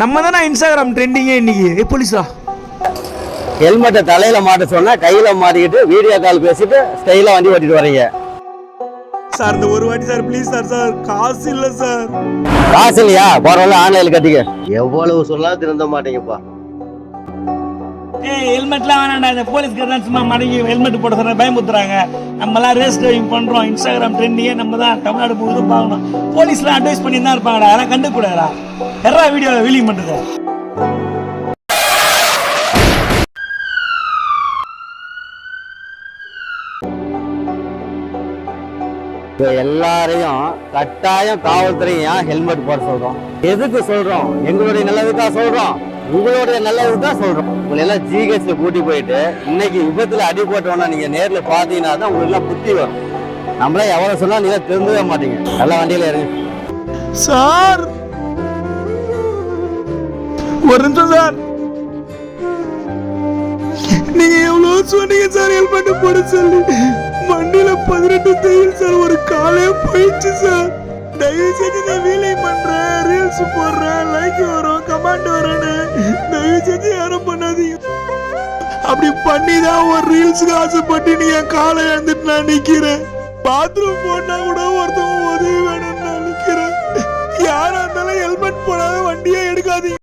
நம்ம தானே இன்ஸ்டாகிராம் ட்ரெண்டிங்கே இன்னைக்கு. போலீஸா ஹெல்மெட்டை தலையில மாட்ட சொன்னா கையில மாட்டிக்கிட்டு வீடியோ கால் பேசிட்டு ஸ்டைலா வண்டி ஓட்டிட்டு வரீங்க சார். இந்த ஒரு வாட்டி சார் ப்ளீஸ் சார். சார் காசு இல்ல சார். காசு இல்லையா? பரவாயில்ல, ஆன்லைன்ல கட்டிக்க. எவ்வளவு சொன்னாலும் திருந்த மாட்டீங்கப்பா. ஹெல்மெட்லாம் வேணாண்டா. இந்த போலீஸ்காரன் சும்மா மடங்கி ஹெல்மெட் போட சொன்னா பயமுத்துறாங்க. நம்மலாம் ரேஸ் டிரைவிங் பண்றோம். இன்ஸ்டாகிராம் ட்ரெண்டிங்கே நம்ம தான் தமிழ்நாடு முழுவதும் பார்க்கணும். போலீஸ்லாம் அட்வைஸ் பண்ணி தான் இருப்பாங்கடா. அதெல்லாம் கண்டுக்கூடாதா? எல்லா வீடியோ வீலிங் பண்ணுறது. எல்லாரையும் கட்டாயம் காவல்துறையும் ஹெல்மெட் போட சொல்றோம். எதுக்கு சொல்றோம்? எங்களுடைய நல்லதுக்காக சொல்றோம், உங்களுடைய நல்லதுதான் சொல்றோம். உங்களை எல்லாம் ஜிஹெச்ல கூட்டி போயிட்டு இன்னைக்கு விபத்துல அடி போட்டோம்னா நீங்க நேர்ல பாத்தீங்கன்னா தான் உங்களுக்கு எல்லாம் புத்தி வரும். நம்மளே எவ்வளவு சொன்னா நீங்க திருந்தவே மாட்டீங்க. நல்ல வண்டியில இருங்க சார். ஒரு நிமிஷம் சார். நீங்க எவ்வளவு சொன்னீங்க சார் ஹெல்மெட் போட சொல்லி. வண்டியில 18 தையல் சார். ஒரு காலே போயிடுச்சு சார். தயவு செஞ்சு நான் வீலிங் பண்றேன், ரீல்ஸ் போடுறேன், லைக் வரும், கமெண்ட் வரும்னு தயவு செஞ்சு யாரும் பண்ணாதீங்க. அப்படி பண்ணிதான் ஒரு ரீல்ஸுக்கு ஆசைப்பட்டு நீ என் காலை எழுந்துட்டு நான் நிக்கிறேன். பாத்ரூம் போனா கூட ஒருத்தவங்க உதவி வேணும்னு நான் நிக்கிறேன். யாரா இருந்தாலும் ஹெல்மெட் போடாத வண்டியே எடுக்காதீங்க.